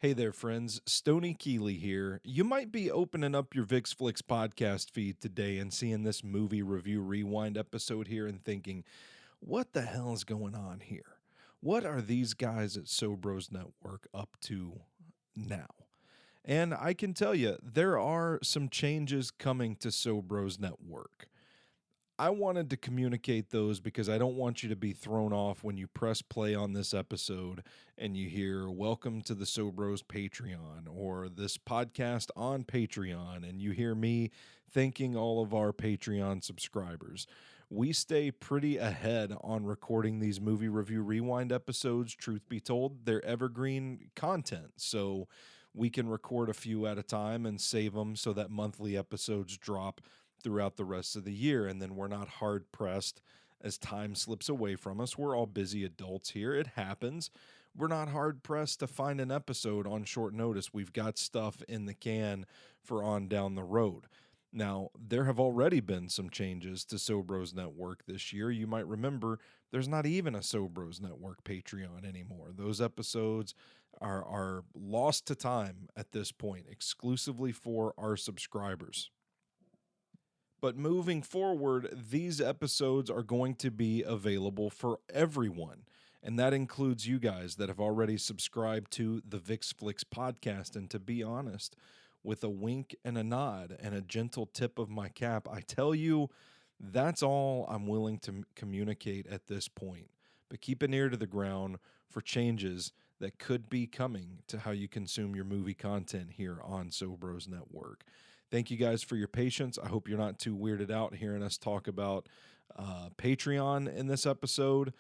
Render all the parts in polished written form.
Hey there, friends. Stoney here. You might be opening up your VixFlix podcast feed today and seeing this movie review rewind episode here and thinking, what the hell is going on here? What are these guys at Sobros Network up to now? And I can tell you, there are some changes coming to Sobros Network. I wanted to communicate those because I don't want you to be thrown off when you press play on this episode and you hear welcome to the Sobros Patreon or this podcast on Patreon, and you hear me thanking all of our Patreon subscribers. We stay pretty ahead on recording these movie review rewind episodes. Truth be told, they're evergreen content. So we can record a few at a time and save them so that monthly episodes drop throughout the rest of the year, and then we're not hard pressed as time slips away from us. We're all busy adults here. It happens. We're not hard pressed to find an episode on short notice. We've got stuff in the can for on down the road. Now, there have already been some changes to Sobros Network this year. You might remember there's not even a Sobros Network Patreon anymore. Those episodes are lost to time at this point, exclusively for our subscribers. But moving forward, these episodes are going to be available for everyone. And that includes you guys that have already subscribed to the VixFlix podcast. And to be honest, with a wink and a nod and a gentle tip of my cap, I tell you, that's all I'm willing to communicate at this point. But keep an ear to the ground for changes that could be coming to how you consume your movie content here on Sobros Network. Thank you guys for your patience. I hope you're not too weirded out hearing us talk about Patreon in this episode.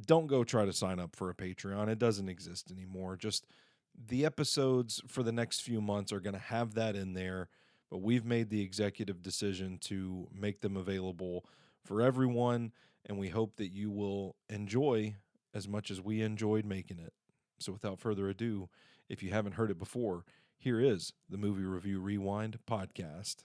Don't go try to sign up for a Patreon. It doesn't exist anymore. Just the episodes for the next few months are going to have that in there, but we've made the executive decision to make them available for everyone, and we hope that you will enjoy as much as we enjoyed making it. So without further ado, if you haven't heard it before, here is the Movie Review Rewind podcast.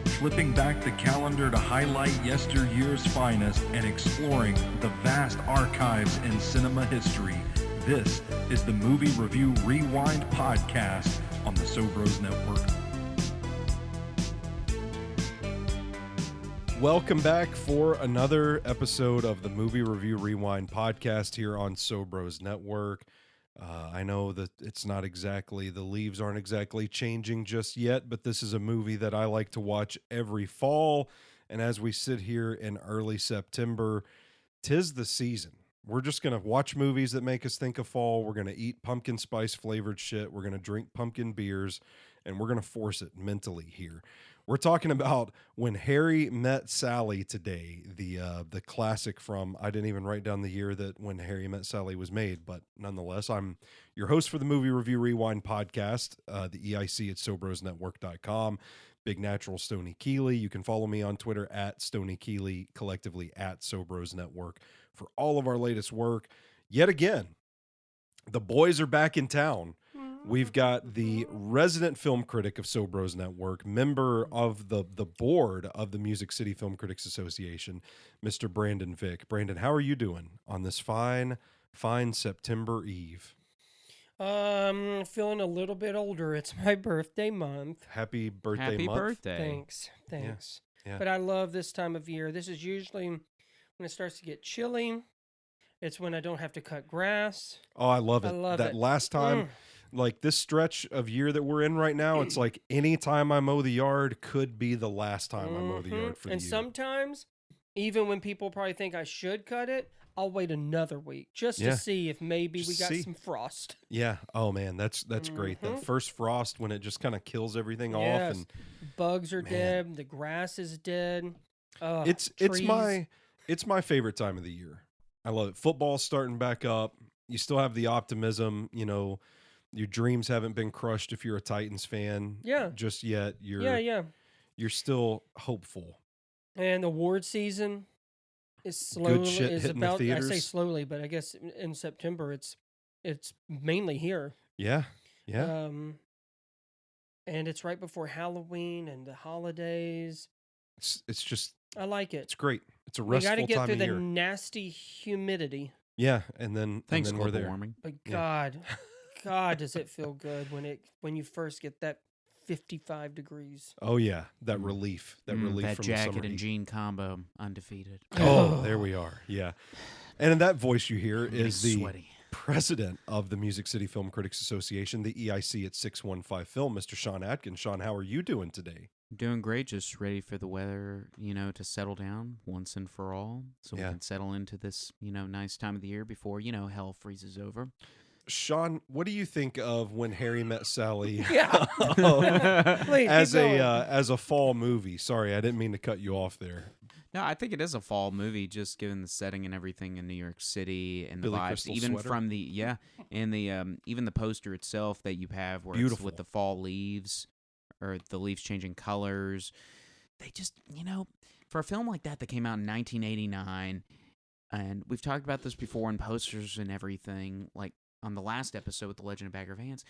Flipping back the calendar to highlight yesteryear's finest and exploring the vast archives in cinema history, this is the Movie Review Rewind podcast on the Sobros Network. Welcome back for another episode of the Movie Review Rewind podcast here on Sobros Network. I know that it's not exactly, the leaves aren't exactly changing just yet, but this is a movie that I like to watch every fall. And as we sit here in early September, 'tis the season. We're just going to watch movies that make us think of fall. We're going to eat pumpkin spice flavored shit. We're going to drink pumpkin beers, and we're going to force it mentally here. We're talking about When Harry Met Sally today, the classic from, I didn't even write down the year that When Harry Met Sally was made, but nonetheless, I'm your host for the Movie Review Rewind podcast, the EIC at SobrosNetwork.com. Big Natural Stoney Keeley. You can follow me on Twitter at Stoney Keeley, collectively at Sobros Network, for all of our latest work. Yet again, the boys are back in town. We've got the resident film critic of Sobros Network, member of the board of the Music City Film Critics Association, Mr. Brandon Vick. Brandon, how are you doing on this fine September eve? Feeling a little bit older. It's my birthday month. Happy birthday Happy month. birthday. Thanks. Yeah. But I love this time of year. This is usually when it starts to get chilly. It's when I don't have to cut grass. Oh, I love it. That last time, like this stretch of year that we're in right now, it's like any time I mow the yard could be the last time I mow the yard for the year. And sometimes, even when people probably think I should cut it, I'll wait another week just to see if maybe we got some frost. Yeah. Oh man, that's great. That first frost when it just kind of kills everything off, and bugs are dead, the grass is dead. It's my favorite time of the year. I love it. Football's starting back up. You still have the optimism, you know, your dreams haven't been crushed if you're a Titans fan just yet. You're still hopeful. And award season is slowly about, I say slowly, but I guess in September it's mainly here. Yeah. And it's right before Halloween and the holidays. It's just I like it. It's great. It's a restful time of year. We got to get through the nasty humidity. Yeah, and then thanks and then global we're there. warming. But God, God, does it feel good when you first get that 55 degrees? Oh yeah, that relief, that relief that from jacket the summer and heat. jean combo, undefeated. Oh, there we are. Yeah, and in that voice you hear is the sweaty president of the Music City Film Critics Association, the EIC at 615 Film, Mr. Sean Atkins. Sean, how are you doing today? Doing great, just ready for the weather, to settle down once and for all, so we can settle into this, nice time of the year before, hell freezes over. Sean, what do you think of When Harry Met Sally? Yeah. Please, as a fall movie? Sorry, I didn't mean to cut you off there. No, I think it is a fall movie, just given the setting and everything in New York City and the Billy vibes, Crystal even sweater. from the and the even the poster itself that you have, where Beautiful. it's with the fall leaves or the leaves changing colors. They just, for a film like that came out in 1989, and we've talked about this before in posters and everything, like on the last episode with The Legend of Bagger Vance.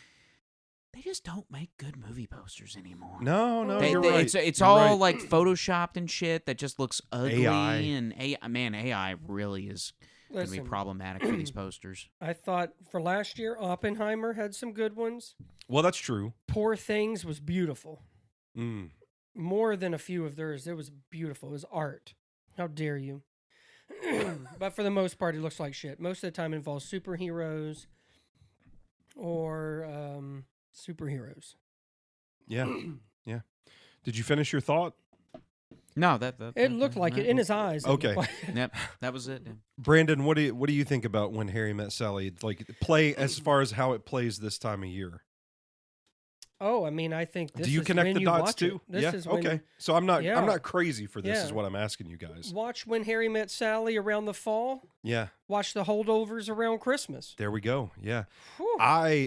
They just don't make good movie posters anymore. No, you're right. It's You're all right. like photoshopped and shit that just looks ugly. AI. And AI really is going to be problematic for these posters. I thought for last year, Oppenheimer had some good ones. Well, that's true. Poor Things was beautiful. Mm. More than a few of theirs. It was beautiful. It was art. How dare you? But for the most part, it looks like shit. Most of the time, it involves superheroes or superheroes. Yeah, yeah. Did you finish your thought? No, it looked like it in his eyes. Okay. Yep, that was it. Yeah. Brandon, what do you think about When Harry Met Sally? Like play as far as how it plays this time of year. Oh, I mean, I think this do you is connect when the you dots watch too? It. This is when, okay. So I'm not crazy for this. Yeah. Is what I'm asking you guys. Watch When Harry Met Sally around the fall. Yeah. Watch The Holdovers around Christmas. There we go. Yeah. Whew.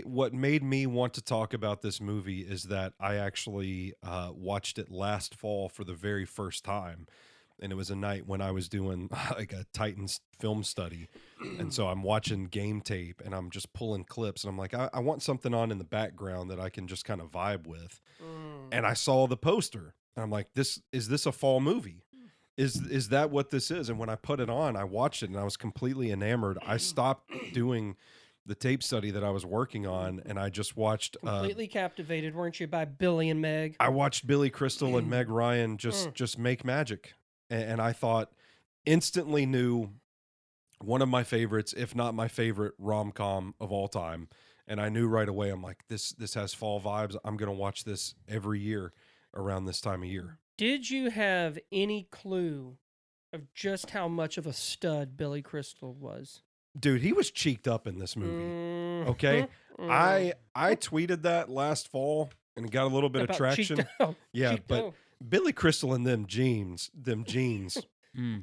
What made me want to talk about this movie is that I actually watched it last fall for the very first time. And it was a night when I was doing like a Titans film study. And so I'm watching game tape and I'm just pulling clips. And I'm like, I want something on in the background that I can just kind of vibe with. And I saw the poster. And I'm like, is this a fall movie? Is that what this is? And when I put it on, I watched it and I was completely enamored. I stopped doing the tape study that I was working on, and I just watched. Completely captivated, weren't you, by Billy and Meg? I watched Billy Crystal and Meg Ryan just make magic, and I thought instantly knew one of my favorites, if not my favorite rom-com of all time. And I knew right away. I'm like, this has fall vibes. I'm gonna watch this every year around this time of year. Did you have any clue of just how much of a stud Billy Crystal was? Dude, he was cheeked up in this movie. Okay. I tweeted that last fall and it got a little bit of traction. Yeah, but Billy Crystal and them jeans,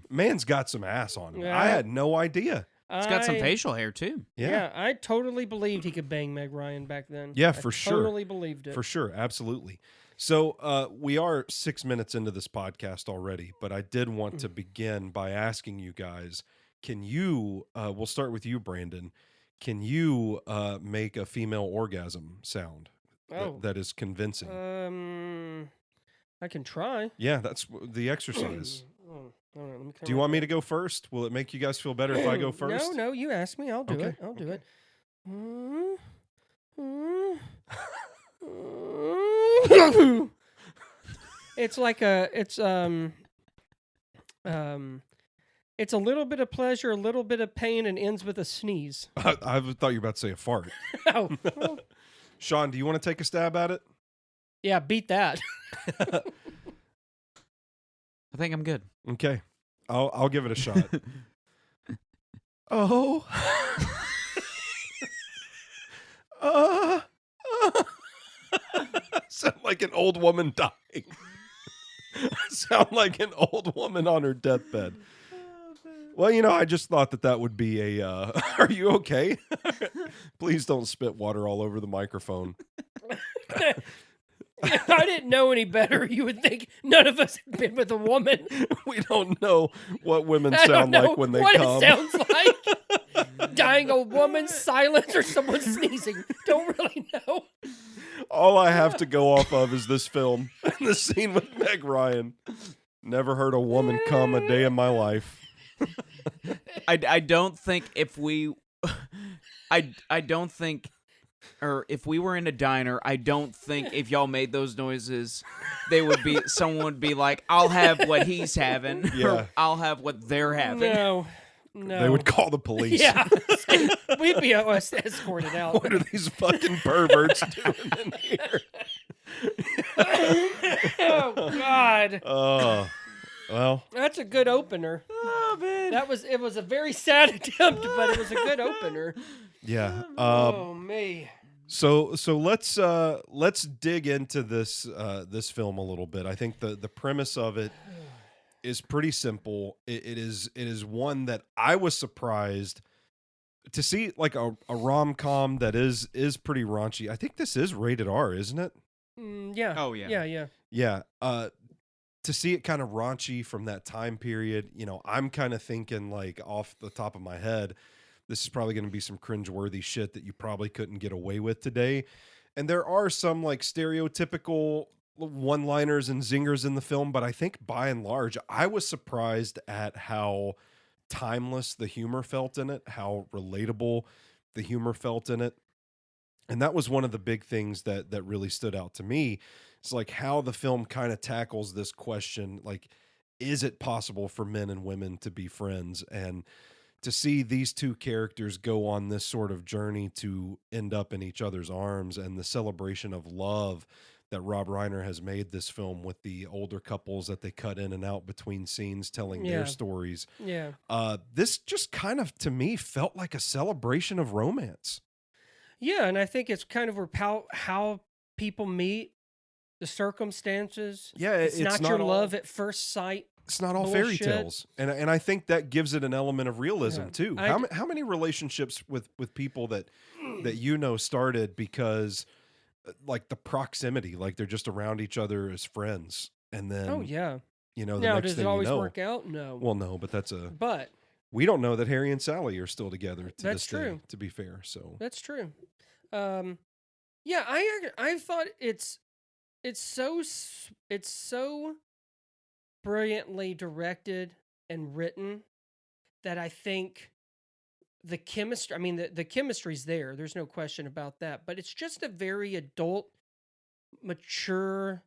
man's got some ass on him. Yeah. I had no idea. It's got some facial hair too. Yeah, I totally believed he could bang Meg Ryan back then. Yeah, for sure. Totally believed it. For sure, absolutely. So we are 6 minutes into this podcast already, but I did want to begin by asking you guys, can you, we'll start with you, Brandon, can you make a female orgasm sound that is convincing? I can try. Yeah, that's the exercise. Do you want me to go first? Will it make you guys feel better if I go first? No, you ask me. I'll do Okay. it. I'll do it. It's like it's a little bit of pleasure, a little bit of pain, and ends with a sneeze. I thought you were about to say a fart. Oh. Sean, do you want to take a stab at it? Yeah, beat that. I think I'm good. Okay, I'll give it a shot. Oh. Sound like an old woman dying. Sound like an old woman on her deathbed. Well, I just thought that would be a... are you okay? Please don't spit water all over the microphone. If I didn't know any better, you would think none of us had been with a woman. We don't know what women sound like when they what come. It sounds like dying old woman, silence, or someone sneezing. Don't really know. All I have to go off of is this film and the scene with Meg Ryan. Never heard a woman come a day in my life. I don't think if we, I don't think, or if we were in a diner, I don't think if y'all made those noises, someone would be like, I'll have what he's having, Yeah. or I'll have what they're having. No. They would call the police. Yeah. We'd be escorted out. What are these fucking perverts doing in here? Oh, God. Oh, well. That's a good opener. Oh, man. It was a very sad attempt, but it was a good opener. Yeah. Oh, me. So let's dig into this film a little bit. I think the premise of it is pretty simple. It is one that I was surprised to see, like a rom-com that is pretty raunchy. I think this is rated R, isn't it? Yeah. Oh, yeah. Yeah. Yeah. To see it kind of raunchy from that time period, I'm kind of thinking, like, off the top of my head, this is probably going to be some cringeworthy shit that you probably couldn't get away with today. And there are some, like, stereotypical one-liners and zingers in the film, but I think by and large, I was surprised at how timeless the humor felt in it, how relatable the humor felt in it. And that was one of the big things that really stood out to me. It's like how the film kind of tackles this question, like, is it possible for men and women to be friends? And to see these two characters go on this sort of journey to end up in each other's arms, and the celebration of love that Rob Reiner has made this film with the older couples that they cut in and out between scenes telling their stories. Yeah. This just kind of, to me, felt like a celebration of romance. Yeah, and I think it's kind of where how people meet, the circumstances. Yeah, it's not your all love at first sight. It's not all fairy bullshit. tales, and I think that gives it an element of realism too. I How many relationships with people that started because, like, the proximity, like they're just around each other as friends, and then Oh yeah. the Now, next does thing it always you know, work out? No. well, no, but But we don't know that Harry and Sally are still together to That's this day, true. to be fair. So that's true. Yeah, I thought it's so brilliantly directed and written that I think the chemistry, I mean, the chemistry's there. There's no question about that. But it's just a very adult, mature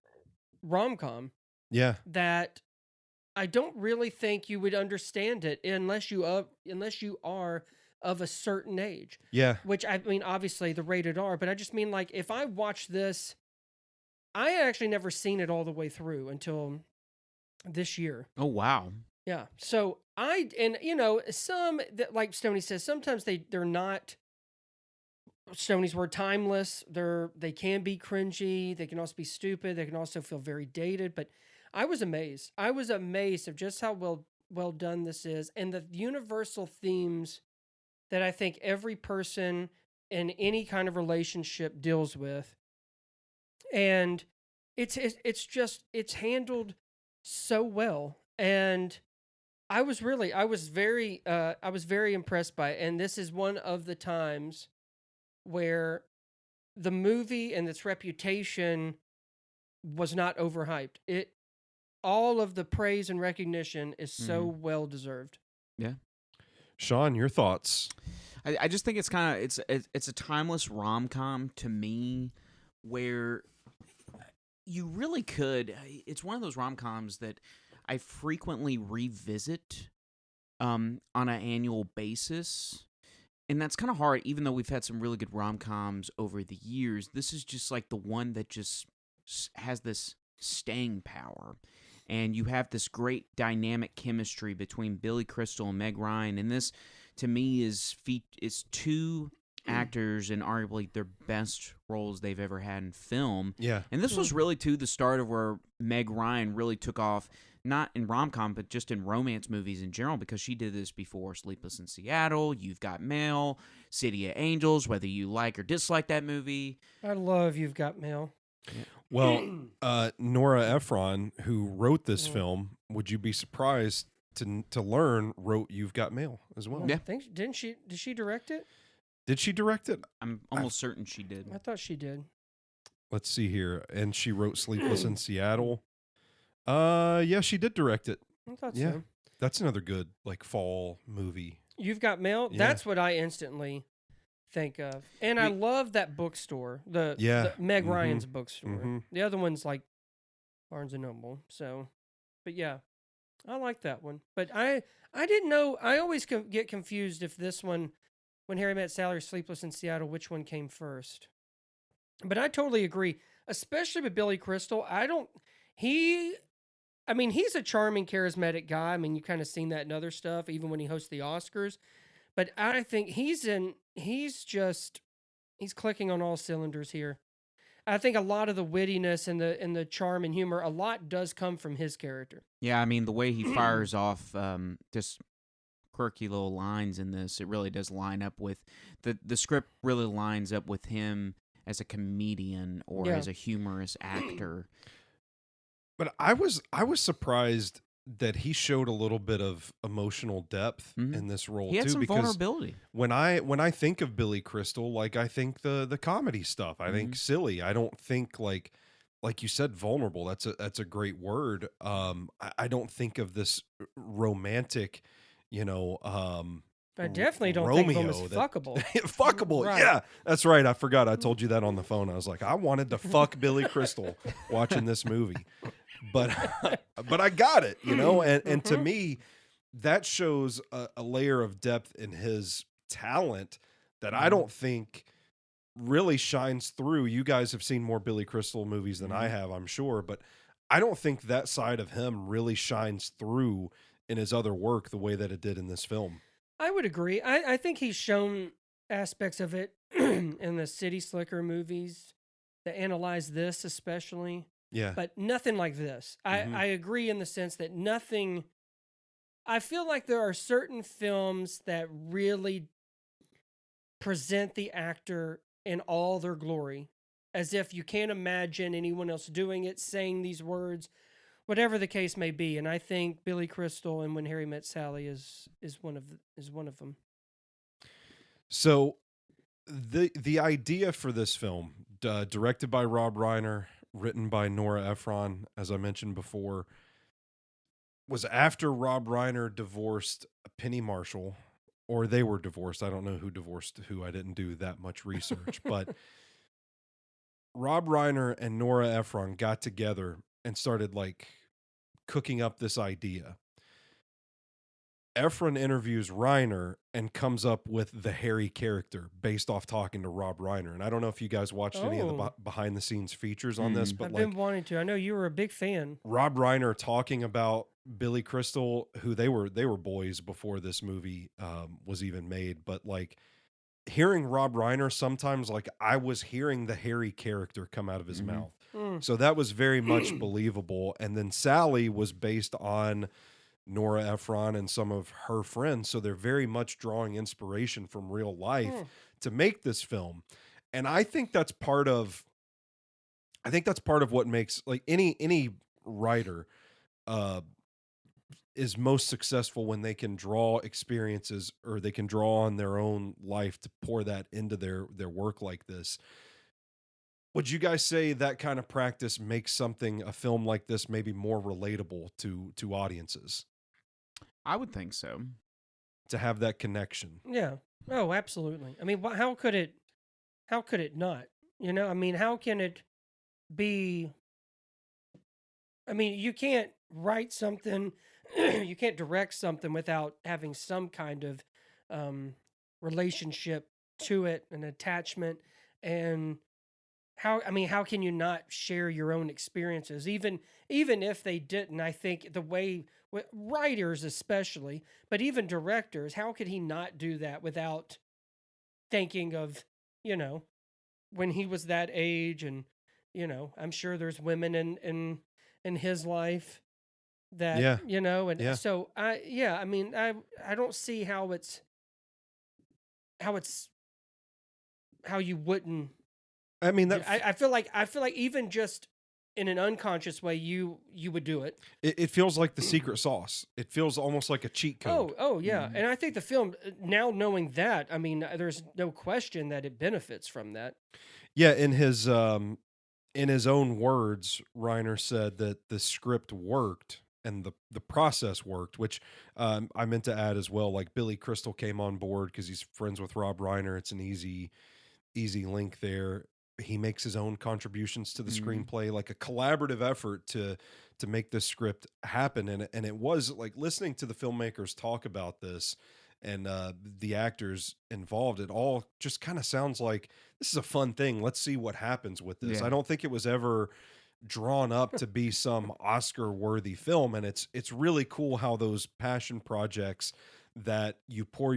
rom-com yeah, that I don't really think you would understand it unless you are of a certain age. yeah, Which, I mean, obviously the rated R, but I just mean, like, if I watched this, I had actually never seen it all the way through until this year. Oh, wow. Yeah. So some that, like Stoney says, sometimes they're not, Stoney's word, timeless. They can be cringy. They can also be stupid. They can also feel very dated. But I was amazed. I was amazed of just how well done this is, and the universal themes that I think every person in any kind of relationship deals with. And it's handled so well. And I was very impressed by it. And this is one of the times where the movie and its reputation was not overhyped. All of the praise and recognition is so well deserved. Yeah. Sean, your thoughts? I just think it's kind of it's a timeless rom-com to me, where you really could. It's one of those rom-coms that I frequently revisit on an annual basis. And that's kind of hard, even though we've had some really good rom-coms over the years. This is just like the one that just has this staying power. And you have this great dynamic chemistry between Billy Crystal and Meg Ryan. And this, to me, is two actors in arguably their best roles they've ever had in film. Yeah. And this was really, too, the start of where Meg Ryan really took off, not in rom-com, but just in romance movies in general, because she did this before Sleepless in Seattle, You've Got Mail, City of Angels, whether you like or dislike that movie. I love You've Got Mail. Yeah. Well, Nora Ephron, who wrote this film, would you be surprised to learn wrote You've Got Mail as well? Yeah. Did she direct it? Did she direct it? I'm almost certain she did. I thought she did. Let's see here. And she wrote Sleepless in Seattle. Yeah, she did direct it. I thought Yeah. so. That's another good like fall movie. You've Got Mail. Yeah. That's what I instantly think of, and I We- love that bookstore. The Yeah. Meg Mhm. Ryan's bookstore. Mhm. The other one's like Barnes and Noble. So, but yeah, I like that one. But I didn't know. I always get confused if this one, When Harry Met Sally, or Sleepless in Seattle, which one came first. But I totally agree, especially with Billy Crystal. I don't. He. I mean, he's a charming, charismatic guy. I mean, you kind of seen that in other stuff, even when he hosts the Oscars. But I think he's clicking on all cylinders here. I think a lot of the wittiness and the charm and humor, a lot does come from his character. Yeah, I mean the way he fires off just quirky little lines in this, it really does line up with the script. Really lines up with him as a comedian or Yeah. as a humorous actor. But I was surprised that he showed a little bit of emotional depth Mhm. in this role He had too, some because vulnerability. when I think of Billy Crystal, like I think the comedy stuff. I think silly. I don't think like you said, vulnerable. That's a great word. I don't think of this romantic, I definitely don't think of him as Romeo fuckable. fuckable. Right. Yeah, that's right. I forgot. I told you that on the phone. I was like, I wanted to fuck Billy Crystal watching this movie, but but I got it, and to me, that shows a layer of depth in his talent that I don't think really shines through. You guys have seen more Billy Crystal movies than I have, I'm sure, but I don't think that side of him really shines through in his other work the way that it did in this film. I would agree. I think he's shown aspects of it in the City Slicker movies that analyze this especially, Yeah. but nothing like this. I agree in the sense that nothing. I feel like there are certain films that really present the actor in all their glory, as if you can't imagine anyone else doing it, saying these words, whatever the case may be. And I think Billy Crystal and When Harry Met Sally is one of them. So the idea for this film, directed by Rob Reiner, written by Nora Ephron, as I mentioned before, was after Rob Reiner divorced Penny Marshall, or they were divorced. I don't know who divorced who. I didn't do that much research, but Rob Reiner and Nora Ephron got together and started like cooking up this idea. Ephron interviews Reiner and comes up with the Harry character based off talking to Rob Reiner. And I don't know if you guys watched any of the behind the scenes features on this, but I've like been wanting to. I know you were a big fan. Rob Reiner talking about Billy Crystal, who they were boys before this movie was even made, but like hearing Rob Reiner, sometimes like I was hearing the Harry character come out of his mouth. So that was very much believable. And then Sally was based on Nora Ephron and some of her friends. So they're very much drawing inspiration from real life to make this film. And I think that's part of what makes like any writer is most successful when they can draw experiences or they can draw on their own life to pour that into their work like this. Would you guys say that kind of practice makes a film like this maybe more relatable to audiences? I would think so. To have that connection. Yeah. Oh, absolutely. I mean, how could it not? I mean, how can it be? I mean, you can't write something, you can't direct something without having some kind of relationship to it, an attachment, and how can you not share your own experiences, even if they didn't? I think the way writers especially, but even directors, how could he not do that without thinking of when he was that age? And I'm sure there's women in his life that and so I mean I don't see how you wouldn't. I mean, I feel like even just in an unconscious way, you would do it. It feels like the secret sauce. It feels almost like a cheat code. Oh yeah, and I think the film, now knowing that, I mean, there's no question that it benefits from that. Yeah, in in his own words, Reiner said that the script worked and the process worked, which I meant to add as well. Like Billy Crystal came on board because he's friends with Rob Reiner. It's an easy link there. He makes his own contributions to the screenplay, like a collaborative effort to make this script happen. And it was like listening to the filmmakers talk about this and the actors involved. It all just kind of sounds like this is a fun thing. Let's see what happens with this. Yeah. I don't think it was ever drawn up to be some Oscar worthy film, and it's really cool how those passion projects that you pour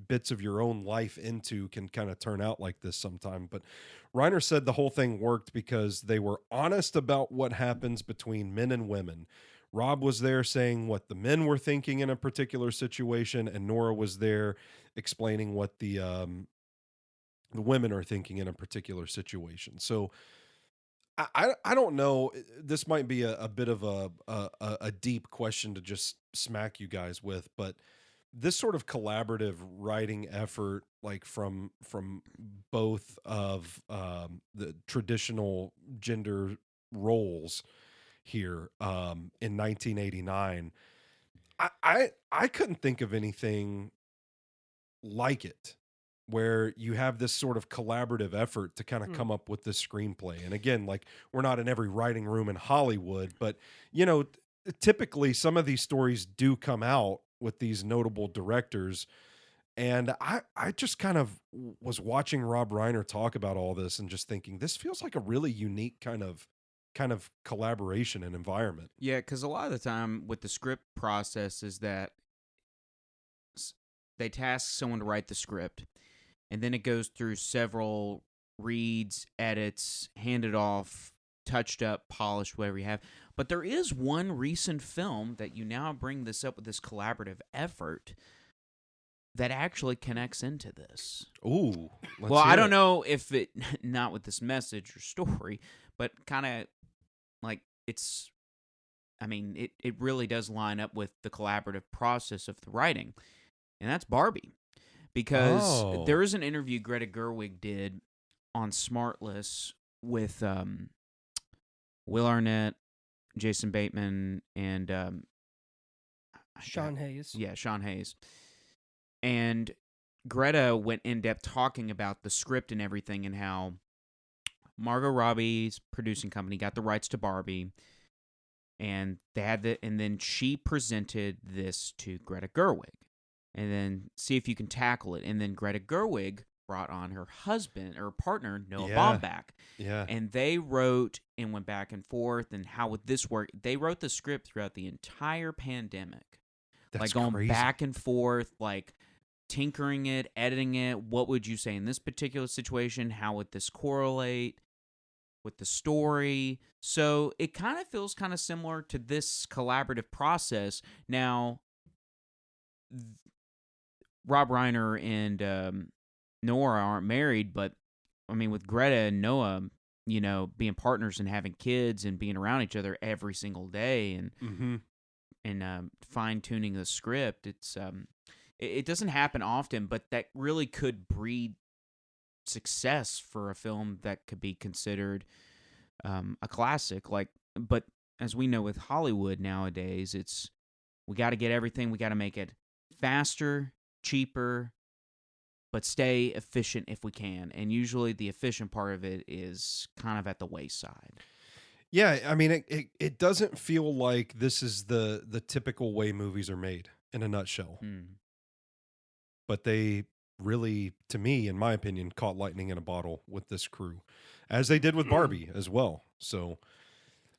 bits of your own life into can kind of turn out like this sometime. But Reiner said the whole thing worked because they were honest about what happens between men and women. Rob was there saying what the men were thinking in a particular situation, and Nora was there explaining what the women are thinking in a particular situation. So I don't know. This might be a bit of a deep question to just smack you guys with, but this sort of collaborative writing effort, like from both of the traditional gender roles here in 1989, I couldn't think of anything like it where you have this sort of collaborative effort to kind of come up with this screenplay. And again, like we're not in every writing room in Hollywood, but typically some of these stories do come out with these notable directors. And I just kind of was watching Rob Reiner talk about all this and just thinking this feels like a really unique kind of collaboration and environment. Yeah, because a lot of the time with the script process is that they task someone to write the script, and then it goes through several reads, edits, handed off, touched up, polished, whatever you have. But there is one recent film that you now bring this up with this collaborative effort that actually connects into this. Ooh. Well, I don't know if it, not with this message or story, but kind of like it's, I mean, it really does line up with the collaborative process of the writing. And that's Barbie. Because there is an interview Greta Gerwig did on Smartless with Will Arnett, Jason Bateman, and Sean Hayes. Yeah, Sean Hayes. And Greta went in depth talking about the script and everything and how Margot Robbie's producing company got the rights to Barbie, and they had and then she presented this to Greta Gerwig. And then see if you can tackle it. And then Greta Gerwig brought on her husband or partner, Noah Baumbach. Yeah. And they wrote and went back and forth and how would this work. They wrote the script throughout the entire pandemic. That's like going crazy. back and forth, like tinkering it, editing it. What would you say in this particular situation? How would this correlate with the story? So it kind of feels kind of similar to this collaborative process. Now, Rob Reiner and Nora aren't married, but I mean, with Greta and Noah, being partners and having kids and being around each other every single day and fine tuning the script, it doesn't happen often, but that really could breed success for a film that could be considered a classic. But as we know with Hollywood nowadays, we got to get everything, we got to make it faster, cheaper, but stay efficient if we can. And usually the efficient part of it is kind of at the wayside. Yeah, I mean, it doesn't feel like this is the typical way movies are made in a nutshell. But they really, to me, in my opinion, caught lightning in a bottle with this crew, as they did with Barbie as well. So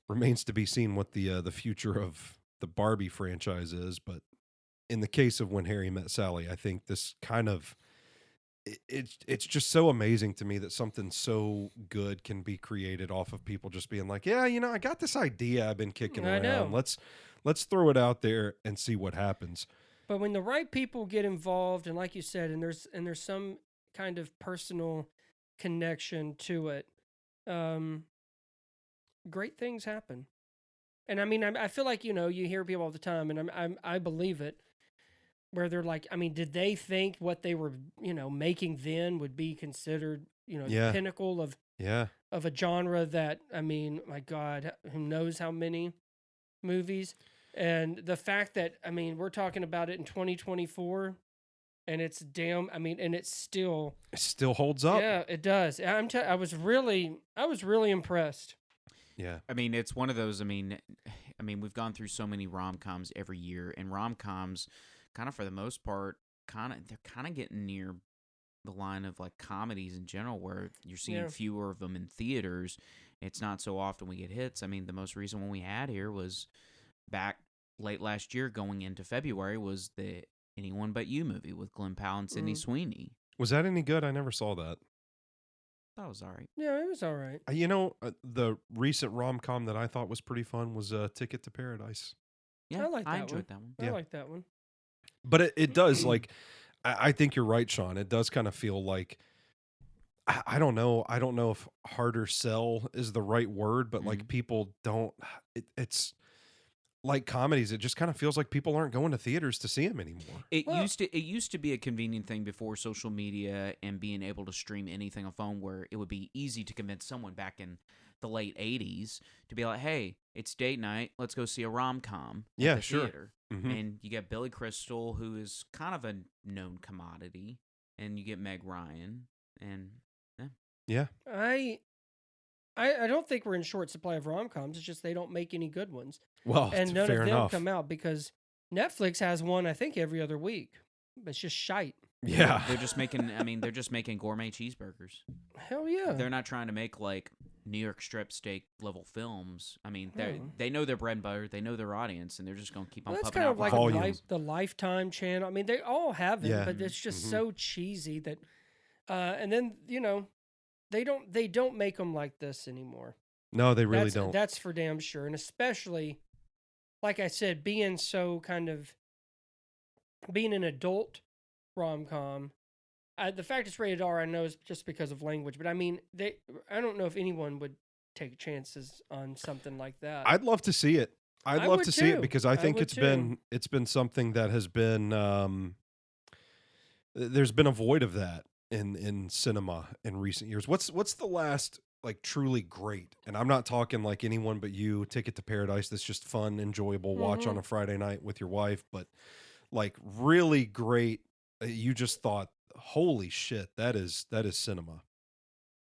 remains to be seen what the future of the Barbie franchise is. But in the case of When Harry Met Sally, I think this kind of it's just so amazing to me that something so good can be created off of people just being like, yeah, I got this idea I've been kicking I around. know. Let's throw it out there and see what happens. But when the right people get involved, and like you said, and there's some kind of personal connection to it, great things happen. And I mean, I feel like you hear people all the time, and I believe it, where they're like, I mean, did they think what they were making then would be considered the pinnacle of of a genre that, I mean, my God, who knows how many movies. And the fact that, I mean, we're talking about it in 2024 and it's damn, I mean, and it's still, It still holds up. yeah, it does. I was really impressed. Yeah. I mean, it's one of those. I mean, we've gone through so many rom-coms every year, and rom-coms, kind of for the most part, they're kind of getting near the line of like comedies in general, where you're seeing Yeah. fewer of them in theaters. It's not so often we get hits. I mean, the most recent one we had here was back late last year, going into February, was the Anyone But You movie with Glenn Powell and Sydney Sweeney. Was that any good? I never saw that. That was all right. Yeah, it was all right. The recent rom-com that I thought was pretty fun was Ticket to Paradise. Yeah, I like that enjoyed that one. I Yeah. like that one. But it does, like, I think you're right, Sean. It does kind of feel like, I don't know. I don't know if harder sell is the right word, but like people don't, it's like comedies. It just kind of feels like people aren't going to theaters to see them anymore. It used to be a convenient thing before social media and being able to stream anything on phone, where it would be easy to convince someone back in the late 80s to be like, hey, it's date night, let's go see a rom-com at the sure. theater. And you get Billy Crystal, who is kind of a known commodity, and you get Meg Ryan, and Yeah. I don't think we're in short supply of rom-coms. It's just they don't make any good ones. Well, And none fair of them enough. come out because Netflix has one, I think, every other week. But it's just shite. Yeah. they're just making they're just making gourmet cheeseburgers. Hell yeah. They're not trying to make like New York strip steak level films. I mean, No. they know their bread and butter, they know their audience, and they're just going to keep on Well, that's pumping kind out of like volumes. the Lifetime channel. I mean, they all have it, Yeah. but it's just Mhm. so cheesy that. And then they don't make them like this anymore. No, they really that's, don't. That's for damn sure, and especially, like I said, being so kind of being an adult rom-com. The fact it's rated R, I know, is just because of language, but I mean, I don't know if anyone would take chances on something like that. I'd love to see it. I'd I love would to see it too. because I I think would it's too. been something that has been there's been a void of that in cinema in recent years. What's the last like truly great? And I'm not talking like Anyone But You, Ticket to Paradise that's just fun, enjoyable watch on Mhm. a Friday night with your wife, but like really great, you just thought, holy shit, that is cinema.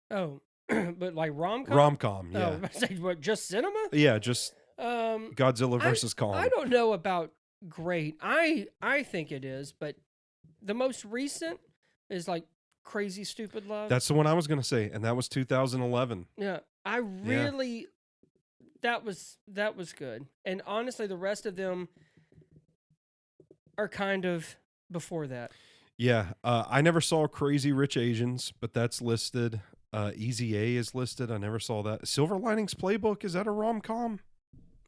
Oh, but like rom-com? Rom-com, yeah. Oh, I was gonna say, what, just cinema? Yeah, just Um, Godzilla versus Kong. I don't know about great. I think it is, but the most recent is like Crazy Stupid Love. That's the one I was going to say, and that was 2011. Yeah, I really that was good. And honestly, the rest of them are kind of before that. Yeah, I never saw Crazy Rich Asians, but that's listed. Easy A is listed. I never saw that. Silver Linings Playbook, is that a rom-com?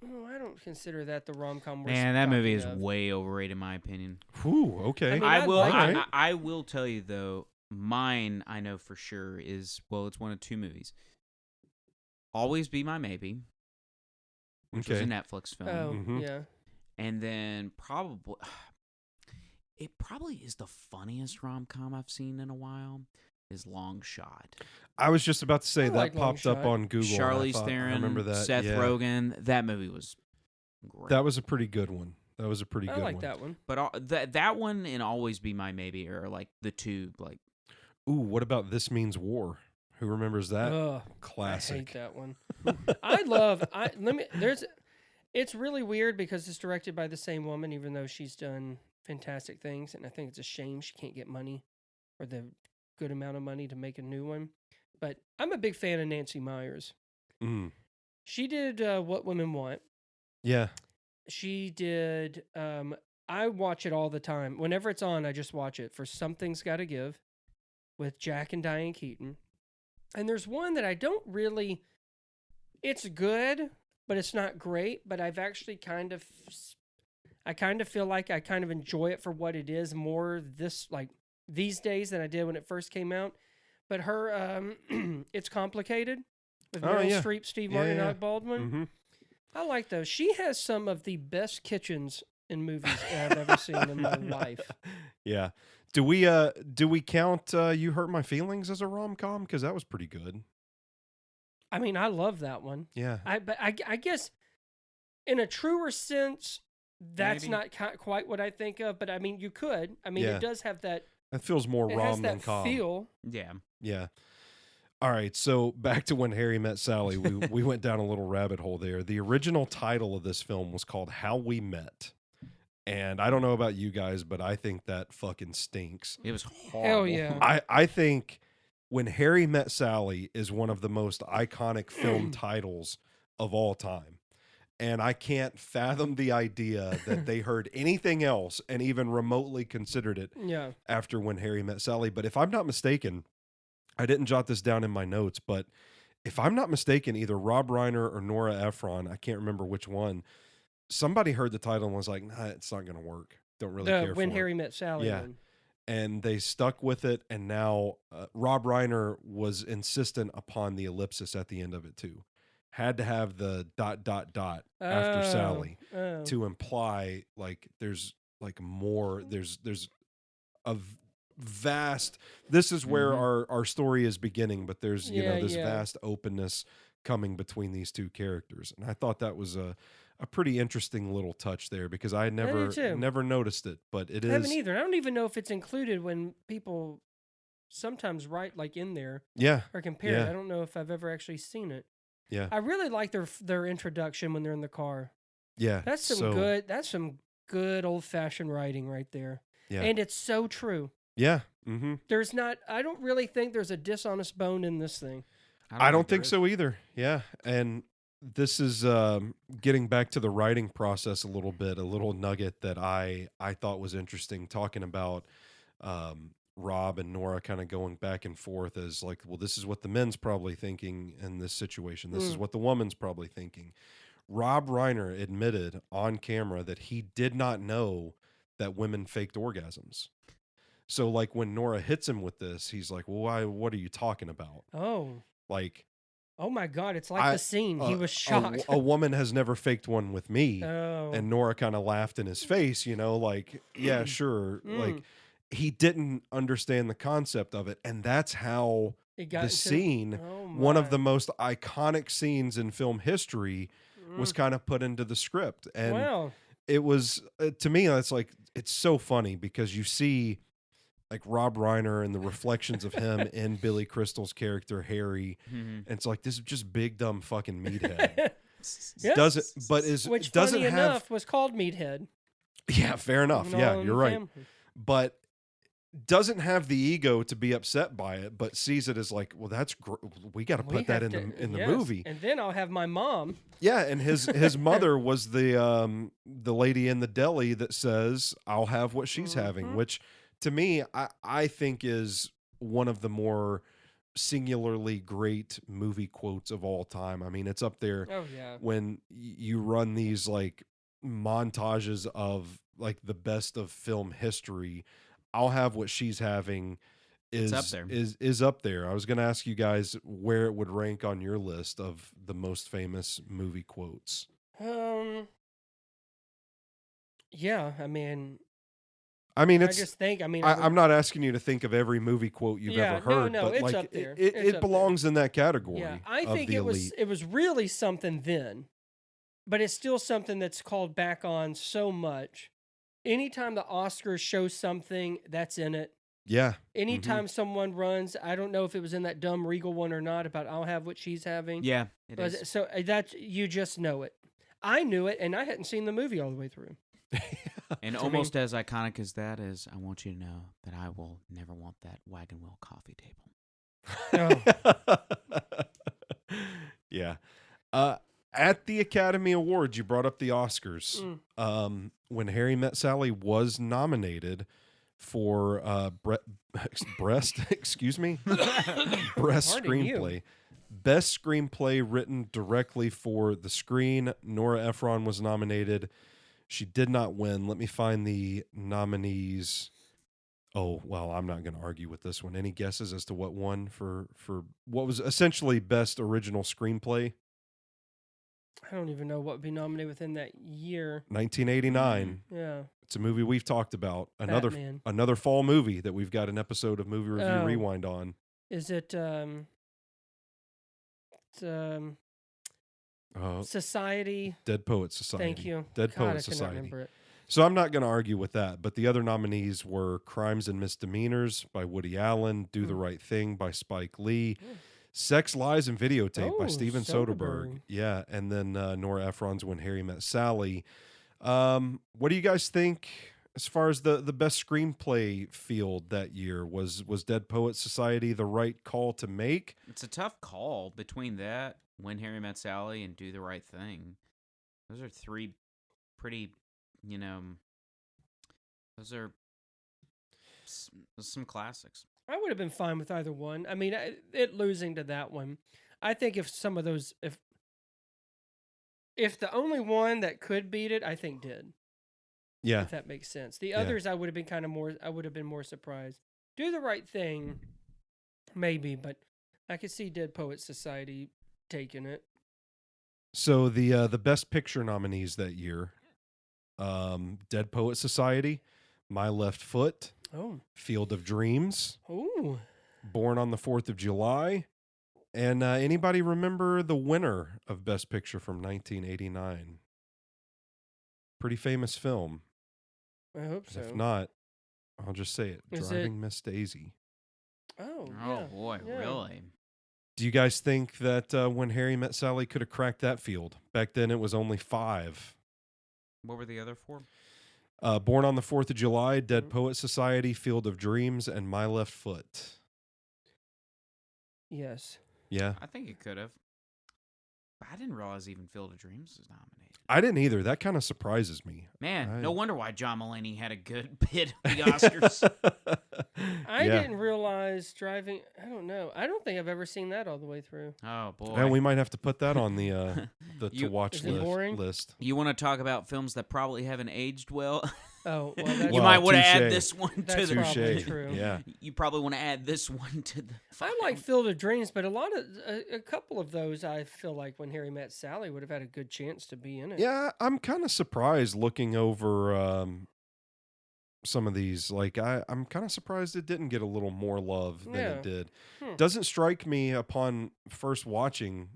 Oh, I don't consider that the rom-com. Man, that movie is way overrated in my opinion. Whew, okay. I mean, I will like it. I will tell you though, mine I know for sure is, well, it's one of two movies. Always Be My Maybe, which was a Netflix film. Oh, Mhm. yeah. And then it probably is the funniest rom-com I've seen in a while, is Long Shot. I was just about to say I that like Long popped up Shot. on Google. and I Charlize thought- Theron, I remember that. Seth yeah. Rogen. That movie was great. That was a pretty good one. That was a pretty I good like one. that one. But that one and Always Be My Maybe are like the two, like, Ooh, what about This Means War? Who remembers that? Ugh, Classic. I hate that one. It's really weird because it's directed by the same woman, even though she's done fantastic things, and I think it's a shame she can't get money or the good amount of money to make a new one. But I'm a big fan of Nancy Meyers. Mm. She did What Women Want. Yeah. She did. I watch it all the time. Whenever it's on, I just watch it. For Something's Gotta Give, with Jack and Diane Keaton. And there's one that I don't really. It's good, but it's not great. But I've actually I kind of feel like I kind of enjoy it for what it is more these days than I did when it first came out. But her, It's Complicated with Meryl yeah. Streep, Steve Yeah, Martin, yeah. and Alec Baldwin. Mm-hmm. I like those. She has some of the best kitchens in movies that I've ever seen in my life. Yeah. Do we count You Hurt My Feelings as a rom-com? Because that was pretty good. I mean, I love that one. Yeah. But I guess in a truer sense, that's Maybe. not quite what I think of. But I mean, you could. I mean, Yeah. it does have that. That feels more It has rom than that com. feel. Yeah. Yeah. All right, so back to When Harry Met Sally. We went down a little rabbit hole there. The original title of this film was called How We Met. And I don't know about you guys, but I think that fucking stinks. It was horrible. Hell yeah. I think When Harry Met Sally is one of the most iconic film titles of all time. And I can't fathom the idea that they heard anything else and even remotely considered it Yeah. after When Harry Met Sally. But if I'm not mistaken, I didn't jot this down in my notes, but if I'm not mistaken, either Rob Reiner or Nora Ephron, I can't remember which one, somebody heard the title and was like, nah, it's not going to work. Don't really care When for Harry it. Met Sally. Yeah. One. And they stuck with it. And now Rob Reiner was insistent upon the ellipsis at the end of it too. Had to have the ... after Sally Oh. to imply like there's like more, there's a vast, this is where our story is beginning, but there's this vast openness coming between these two characters. And I thought that was a pretty interesting little touch there, because I never noticed it, but it is. I haven't either. I don't even know if it's included when people sometimes write like in there Yeah. or compare it. Yeah. I don't know if I've ever actually seen it. Yeah. I really like their introduction when they're in the car. Yeah. That's some good old fashioned writing right there. Yeah. And it's so true. Yeah. Mm-hmm. I don't really think there's a dishonest bone in this thing. I don't think so either. Yeah. And this is getting back to the writing process a little bit, a little nugget that I thought was interesting, talking about Rob and Nora kind of going back and forth as like, well, this is what the men's probably thinking in this situation. This is what the woman's probably thinking. Rob Reiner admitted on camera that he did not know that women faked orgasms. So like when Nora hits him with this, he's like, well, what are you talking about? Oh. Like, oh my God, it's like the scene. He was shocked. A woman has never faked one with me. Oh. And Nora kind of laughed in his face, like, yeah, sure. Like, he didn't understand the concept of it. And that's how the scene, one of the most iconic scenes in film history, was kind of put into the script. And it was, to me, that's like, it's so funny because you see like Rob Reiner and the reflections of him in Billy Crystal's character, Harry. And it's like, this is just big, dumb fucking meathead. Which, funny enough, was called Meathead. Yeah, fair enough. Yeah, you're right. But doesn't have the ego to be upset by it, but sees it as like, well, that's we got to put that in the movie. And then I'll have my mom. Yeah, and his mother was the lady in the deli that says, I'll have what she's having, which to me, I think is one of the more singularly great movie quotes of all time. I mean, it's up there. Oh yeah. When you run these like montages of like the best of film history, I'll have what she's having is up there. Is up there. I was going to ask you guys where it would rank on your list of the most famous movie quotes. Yeah, I mean, it's. I just think. I mean, I'm not asking you to think of every movie quote you've ever heard, no, but it's like up there. it belongs in that category. Yeah, I of think the it elite. was really something then, but it's still something that's called back on so much. Anytime the Oscars show something that's in it. Yeah. Anytime someone runs, I don't know if it was in that dumb Regal one or not about I'll have what she's having. Yeah, it is. So that you just know it. I knew it, and I hadn't seen the movie all the way through. And almost as iconic as that is, I want you to know that I will never want that wagon wheel coffee table. Yeah. At the Academy Awards, you brought up the Oscars. When Harry Met Sally was nominated for breast screenplay. Best screenplay written directly for the screen. Nora Ephron was nominated. She did not win. Let me find the nominees. Oh, well, I'm not going to argue with this one. Any guesses as to what won for what was essentially best original screenplay? I don't even know what would be nominated within that year. 1989. Yeah. It's a movie we've talked about. Another fall movie that we've got an episode of Movie Review Rewind on. Is it Society. Dead Poet Society. Thank you. Dead God, Poet I cannot Society. remember it. So I'm not going to argue with that, but the other nominees were Crimes and Misdemeanors by Woody Allen, Do the Right Thing by Spike Lee, Sex, Lies, and Videotape by Oh, Steven Soderbergh. Yeah, and then Nora Ephron's When Harry Met Sally. What do you guys think as far as the best screenplay field that year? Was Dead Poet Society the right call to make? It's a tough call between that, When Harry Met Sally, and Do the Right Thing. Those are three pretty, those are some classics. I would have been fine with either one. I mean, it losing to that one. I think if some of those, if the only one that could beat it, I think did. Yeah. If that makes sense. The others, I would have been more surprised. Do the Right Thing, maybe, but I could see Dead Poets Society taking it. So the best picture nominees that year, Dead Poet Society, My Left Foot, Field of Dreams, Born on the 4th of July, and anybody remember the winner of Best Picture from 1989? Pretty famous film. I hope so. If not, I'll just say it. Driving Miss Daisy. Oh, boy, yeah. Really? Do you guys think that When Harry Met Sally could have cracked that field? Back then it was only 5. What were the other 4? Born on the 4th of July, Dead Poet Society, Field of Dreams, and My Left Foot. Yes. Yeah. I think it could have. I didn't realize even Field of Dreams was nominated. I didn't either. That kind of surprises me. Man, no wonder why John Mulaney had a good bit of the Oscars. I didn't realize Driving. I don't know. I don't think I've ever seen that all the way through. Oh boy! And we might have to put that on the to watch list. You want to talk about films that probably haven't aged well? Oh, well, that's you might want to add this one to that's the. probably true. Yeah. You probably want to add this one to the. I like Field of Dreams, but a couple of those I feel like When Harry Met Sally would have had a good chance to be in it. Yeah, I'm kind of surprised looking over some of these. Like, I'm kind of surprised it didn't get a little more love than it did. Doesn't strike me upon first watching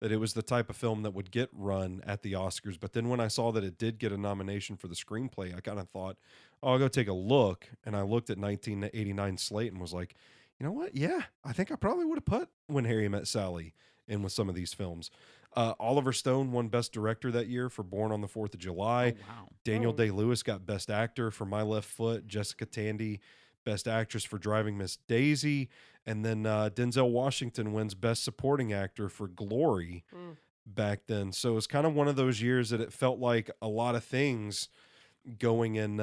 that it was the type of film that would get run at the Oscars. But then when I saw that it did get a nomination for the screenplay, I kind of thought, oh, I'll go take a look. And I looked at 1989 slate and was like, you know what? Yeah, I think I probably would have put When Harry Met Sally in with some of these films. Oliver Stone won Best Director that year for Born on the 4th of July. Oh, wow. Daniel Day-Lewis got Best Actor for My Left Foot. Jessica Tandy, Best Actress for Driving Miss Daisy. And then Denzel Washington wins Best Supporting Actor for Glory back then. So it was kind of one of those years that it felt like a lot of things going in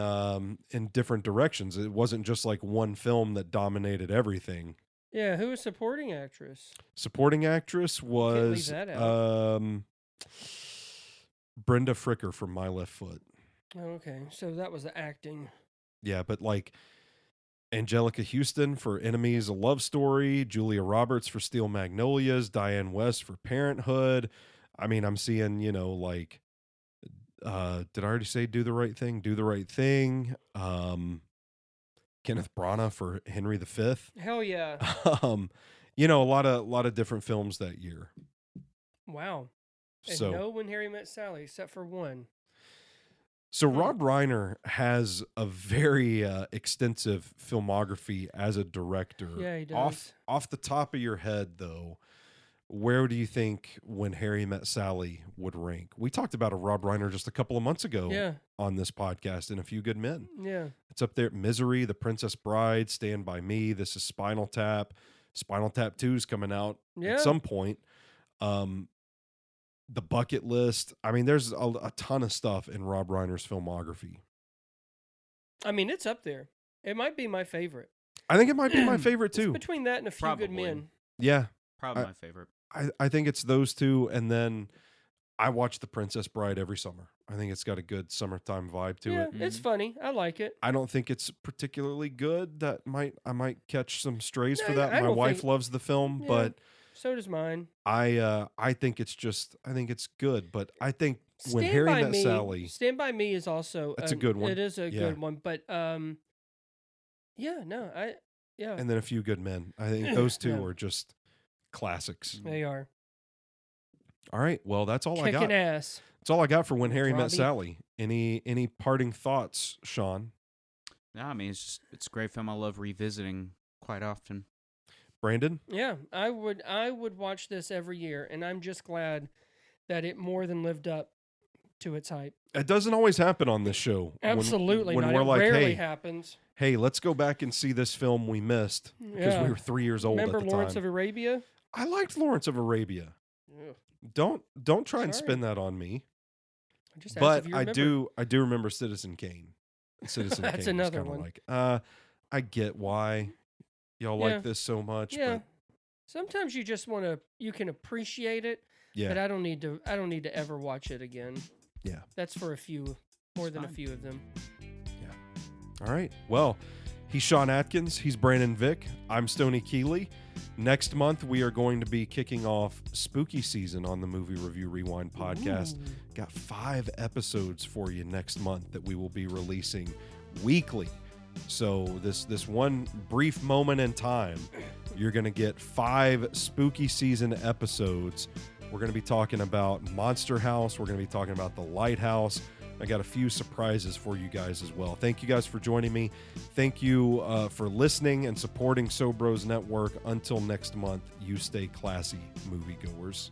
different directions. It wasn't just like one film that dominated everything. Yeah, who was supporting actress? Supporting actress was Brenda Fricker from My Left Foot. Oh, okay. So that was the acting. Yeah, but like Angelica Houston for Enemies, A Love Story, Julia Roberts for Steel Magnolias, Diane West for Parenthood. I mean, I'm seeing, like, did I already say Do the Right Thing? Do the Right Thing. Kenneth Branagh for Henry V. Hell yeah. A lot of different films that year. Wow. And So no When Harry Met Sally, except for one. So Rob Reiner has a very extensive filmography as a director. Yeah, he does. Off the top of your head, though, where do you think When Harry Met Sally would rank? We talked about a Rob Reiner just a couple of months ago on this podcast in A Few Good Men. Yeah. It's up there. Misery, The Princess Bride, Stand By Me. This is Spinal Tap. Spinal Tap 2 is coming out at some point. The Bucket List. I mean, there's a ton of stuff in Rob Reiner's filmography. I mean, it's up there. It might be my favorite. I think it might be my favorite too. It's between that and A Few Good Men. Yeah. Probably my favorite. I think it's those two, and then I watch The Princess Bride every summer. I think it's got a good summertime vibe to it. Yeah, it's funny. I like it. I don't think it's particularly good. I might catch some strays for No, that. I My don't wife think- loves the film, but So does mine. I think it's good. But I think When Harry Met Sally, Stand By Me is also that's a good one. It is a good one, but and then A Few Good Men. I think those two are just classics. They are. All right. Well, that's all I got. Kicking ass. That's all I got for When Harry Met Robbie? Sally. Any parting thoughts, Sean? No, I mean it's a great film. I love revisiting quite often. Brandon? Yeah, I would watch this every year, and I'm just glad that it more than lived up to its hype. It doesn't always happen on this show. Absolutely when not. we're It like, rarely hey, happens. hey, let's go back and see this film we missed because Yeah. we were 3 years old Remember at the Lawrence time. of Arabia? I liked Lawrence of Arabia. Ugh. Don't try and Sorry. spin that on me. I just asked But if you I remember. do remember Citizen Kane. Citizen That's Kane was another kinda one. like, I get why y'all Yeah. like this so much, Yeah. but Sometimes you just you can appreciate it, yeah. but I don't need to ever watch it again. Yeah. That's for more It's than a fine. few of them. All right. Well, he's Sean Atkins. He's Brandon Vick. I'm Stoney Keeley. Next month, we are going to be kicking off spooky season on the Movie Review Rewind podcast. Ooh. Got 5 episodes for you next month that we will be releasing weekly. So this one brief moment in time, you're going to get 5 spooky season episodes. We're going to be talking about Monster House. We're going to be talking about The Lighthouse. I got a few surprises for you guys as well. Thank you guys for joining me. Thank you for listening and supporting Sobros Network. Until next month, you stay classy, moviegoers.